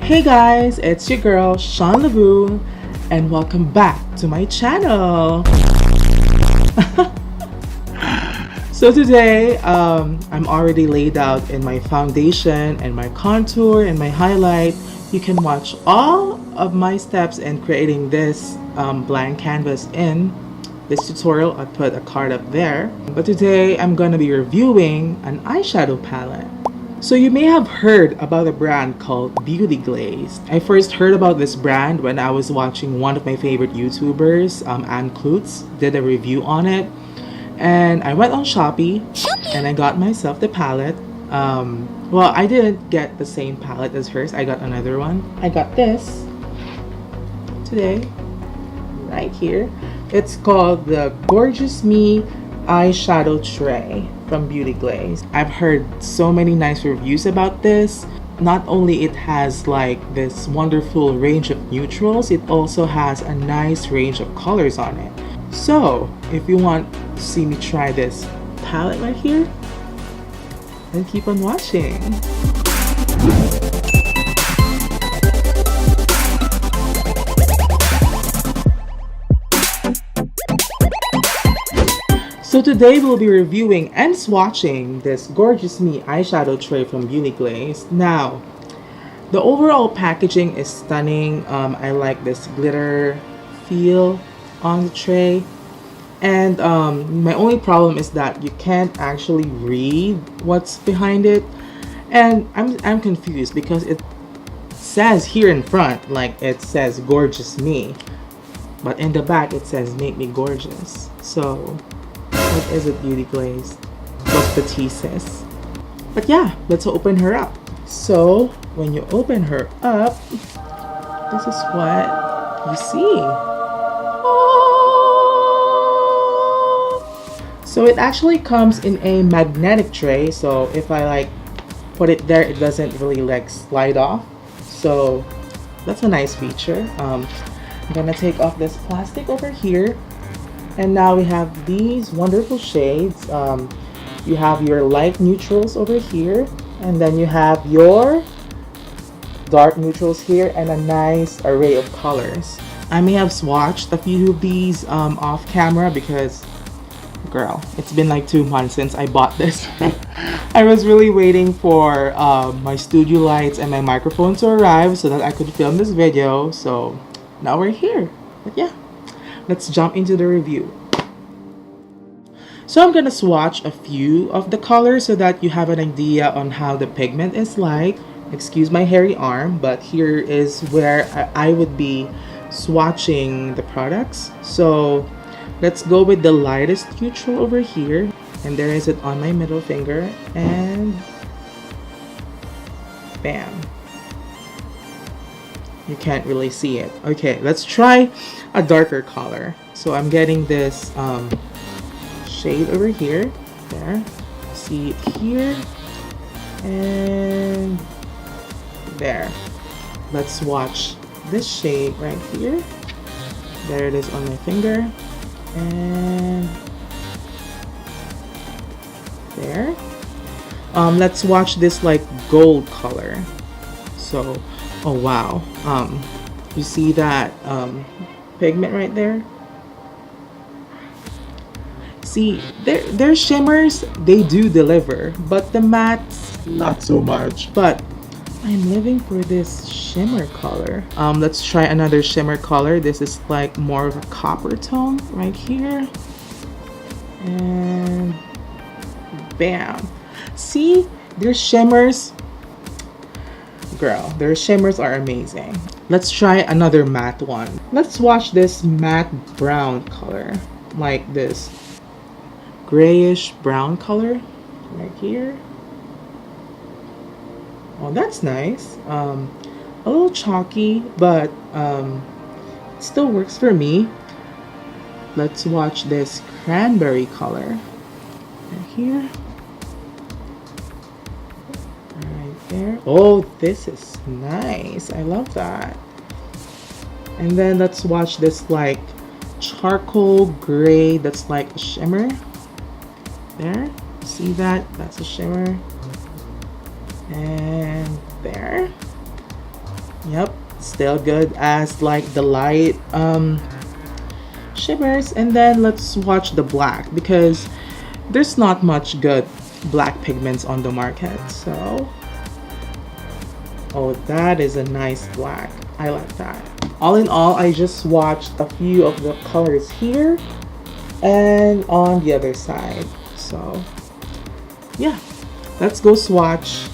Hey guys, it's your girl SeanLavoo and welcome back to my channel. So today I'm already laid out in my foundation and my contour and my highlight. You can watch all of my steps in creating this blank canvas in this tutorial. I'll put a card up there. But today I'm going to be reviewing an eyeshadow palette. So you may have heard about a brand called BeautyGlazed. I first heard about this brand when I was watching one of my favorite YouTubers, Ann Klutz, did a review on it. And I went on Shopee and I got myself the palette. Well, I didn't get the same palette as hers. I got another one. I got this today, right here. It's called the Gorgeous Me Eyeshadow Tray from BeautyGlazed. I've heard so many nice reviews about this. Not only it has like this wonderful range of neutrals, it also has a nice range of colors on it. So if you want to see me try this palette right here, then keep on watching. So today we'll be reviewing and swatching this Gorgeous Me eyeshadow tray from BeautyGlazed. Now, the overall packaging is stunning. I like this glitter feel on the tray. And my only problem is that you can't actually read what's behind it. And I'm confused because it says here in front, like it says Gorgeous Me. But in the back it says Make Me Gorgeous. So what is it, BeautyGlazed? What's the thesis? But yeah, let's open her up. So when you open her up, this is what you see. Oh! So it actually comes in a magnetic tray. So if I like put it there, it doesn't really like slide off. So that's a nice feature. I'm gonna take off this plastic over here. And now we have these wonderful shades. You have your light neutrals over here, and then you have your dark neutrals here, and a nice array of colors. I may have swatched a few of these off camera because, girl, it's been like 2 months since I bought this. I was really waiting for my studio lights and my microphone to arrive so that I could film this video. So now we're here. But yeah, let's jump into the review. So I'm gonna swatch a few of the colors so that you have an idea on how the pigment is like. Excuse my hairy arm, but here is where I would be swatching the products. So let's go with the lightest neutral over here, and there is it on my middle finger, and bam. You can't really see it. Okay, let's try a darker color. So I'm getting this shade over here. There. See it here. And there. Let's swatch this shade right here. There it is on my finger. And there. Let's swatch this like gold color. So oh wow, you see that pigment right there? See, their shimmers, they do deliver, but the mattes, not so much. But I'm living for this shimmer color. Let's try another shimmer color. This is like more of a copper tone right here. And bam. See, their shimmers, girl, their shimmers are amazing. Let's try another matte one. Let's swatch this matte brown color, like this grayish brown color right here. Oh, that's nice. A little chalky, but it still works for me. Let's swatch this cranberry color right here. There. Oh, this is nice. I love that. And then let's watch this like charcoal gray that's like a shimmer. There. See that? That's a shimmer. And there. Yep, still good as like the light shimmers. And then let's swatch the black because there's not much good black pigments on the market. So, oh, that is a nice black. I like that. All in all, I just swatched a few of the colors here and on the other side. So yeah, let's go swatch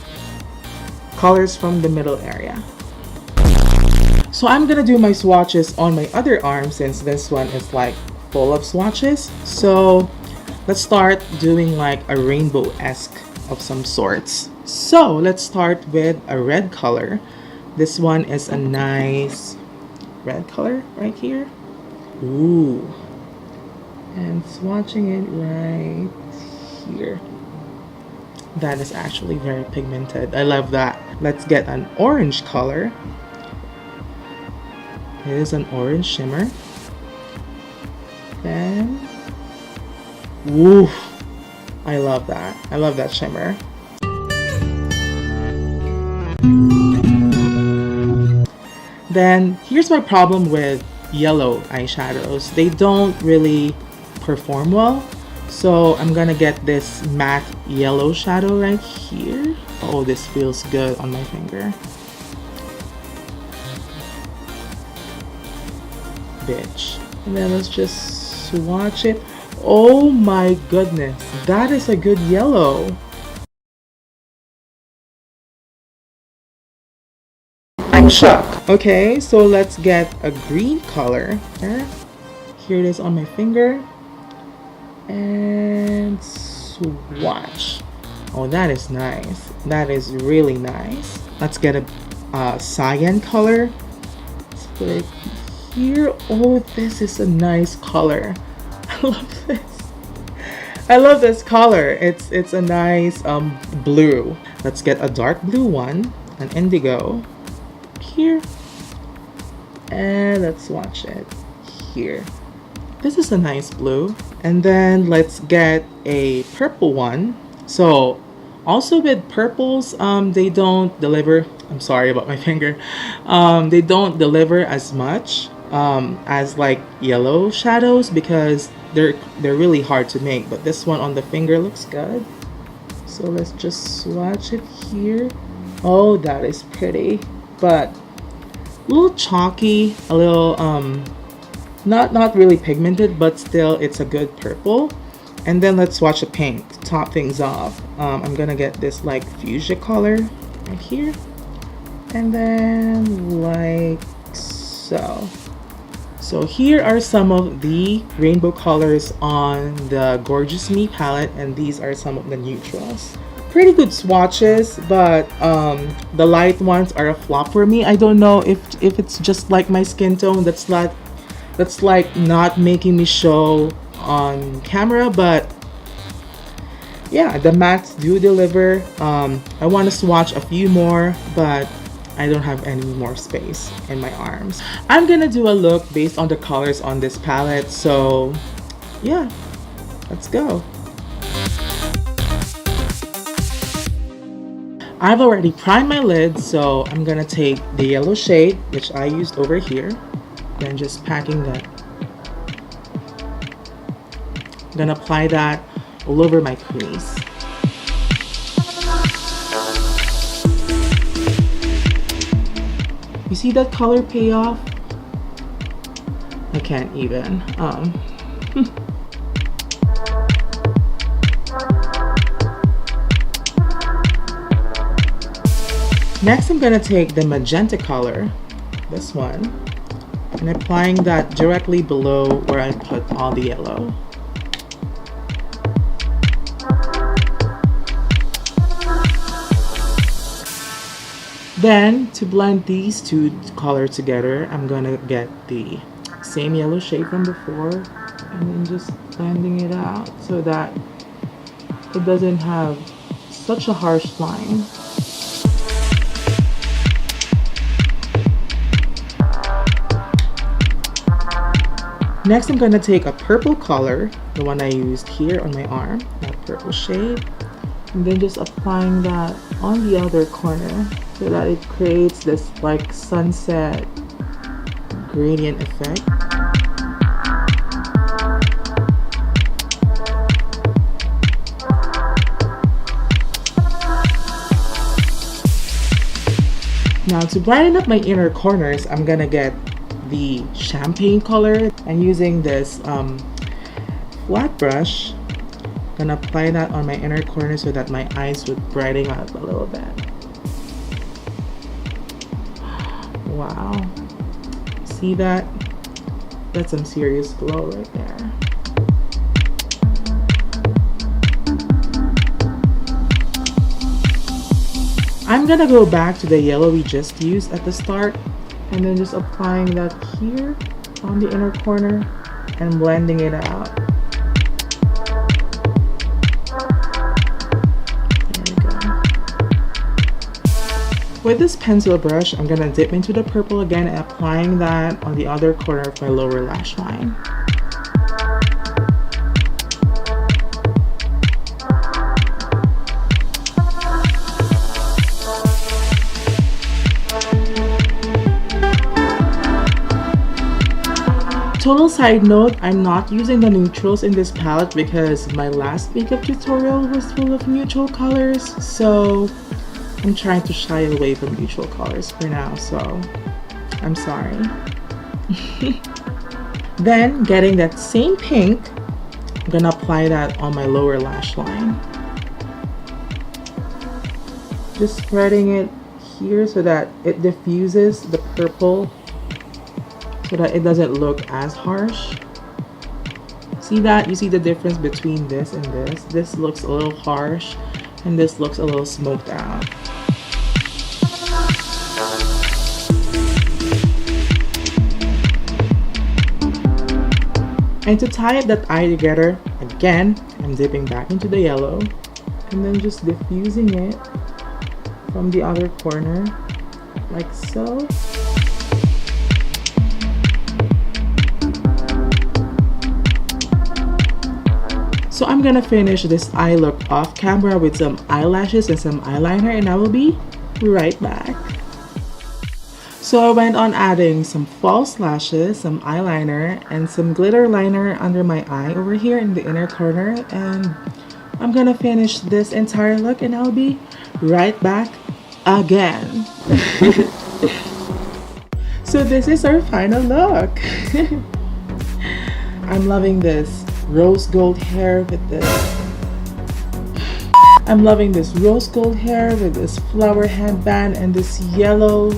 colors from the middle area. So I'm gonna do my swatches on my other arm since this one is like full of swatches. So let's start doing like a rainbow-esque of some sorts. So let's start with a red color. This one is a nice red color right here. Ooh. And swatching it right here. That is actually very pigmented. I love that. Let's get an orange color. It is an orange shimmer. Then, ooh, I love that. I love that shimmer. Then here's my problem with yellow eyeshadows. They don't really perform well. So I'm gonna get this matte yellow shadow right here. Oh, this feels good on my finger. Bitch. And then let's just swatch it. Oh my goodness, that is a good yellow. I'm shocked. Okay, so let's get a green color. Here it is on my finger. And swatch. Oh, that is nice. That is really nice. Let's get a cyan color. Let's put it here. Oh, this is a nice color. I love this. I love this color. It's a nice blue. Let's get a dark blue one, an indigo here, and let's swatch it here. This is a nice blue. And then let's get a purple one. So also with purples, they don't deliver. I'm sorry about my finger. They don't deliver as much as like yellow shadows because they're really hard to make. But this one on the finger looks good. So let's just swatch it here. Oh, that is pretty, but a little chalky, a little not really pigmented, but still it's a good purple. And then let's swatch the pink to top things off. I'm gonna get this like fuchsia color right here, and then like so. So here are some of the rainbow colors on the Gorgeous Me palette, and these are some of the neutrals. Pretty good swatches, but the light ones are a flop for me. I don't know if it's just like my skin tone that's like not making me show on camera, but yeah, the mattes do deliver. I want to swatch a few more, but I don't have any more space in my arms. I'm gonna do a look based on the colors on this palette, so yeah, let's go. I've already primed my lid, so I'm gonna take the yellow shade, which I used over here, then just packing that. I'm gonna apply that all over my crease. You see that color payoff? I can't even. Next, I'm gonna take the magenta color, this one, and applying that directly below where I put all the yellow. Then, to blend these two colors together, I'm gonna get the same yellow shade from before and then just blending it out so that it doesn't have such a harsh line. Next, I'm gonna take a purple color, the one I used here on my arm, that purple shade, and then just applying that on the other corner so that it creates this like sunset gradient effect. Now to brighten up my inner corners, I'm gonna get the champagne color and using this flat brush, I'm gonna apply that on my inner corner so that my eyes would brighten up a little bit. Wow, see that? That's some serious glow right there. I'm gonna go back to the yellow we just used at the start and then just applying that here on the inner corner and blending it out. There we go. With this pencil brush, I'm gonna dip into the purple again and applying that on the other corner of my lower lash line. Total side note, I'm not using the neutrals in this palette because my last makeup tutorial was full of neutral colors, so I'm trying to shy away from neutral colors for now, so I'm sorry. Then getting that same pink, I'm gonna apply that on my lower lash line. Just spreading it here so that it diffuses the purple so that it doesn't look as harsh. See that? You see the difference between this and this? This looks a little harsh and this looks a little smoked out. And to tie that eye together, again, I'm dipping back into the yellow and then just diffusing it from the other corner, like so. So I'm gonna finish this eye look off camera with some eyelashes and some eyeliner, and I will be right back. So I went on adding some false lashes, some eyeliner, and some glitter liner under my eye over here in the inner corner, and I'm gonna finish this entire look and I'll be right back again. So this is our final look. I'm loving this rose gold hair with this. I'm loving this rose gold hair with this flower headband and this yellow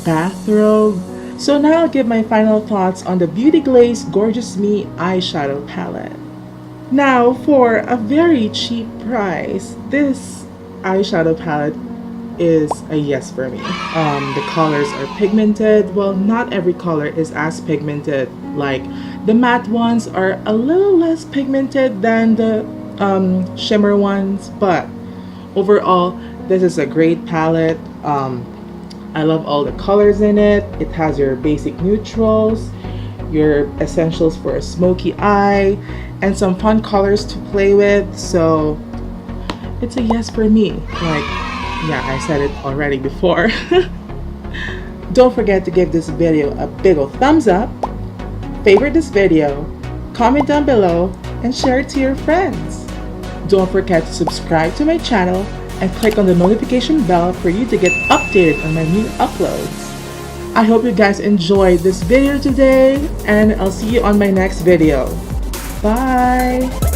bathrobe. So now I'll give my final thoughts on the BeautyGlazed Gorgeous Me eyeshadow palette. Now for a very cheap price, this eyeshadow palette is a yes for me. The colors are pigmented. Well, not every color is as pigmented. Like the matte ones are a little less pigmented than the shimmer ones, but overall this is a great palette. I love all the colors in it. It has your basic neutrals, your essentials for a smoky eye, and some fun colors to play with. So it's a yes for me. Like, yeah, I said it already before. Don't forget to give this video a big ol' thumbs up, favorite this video, comment down below, and share it to your friends. Don't forget to subscribe to my channel and click on the notification bell for you to get updated on my new uploads. I hope you guys enjoyed this video today, and I'll see you on my next video. Bye!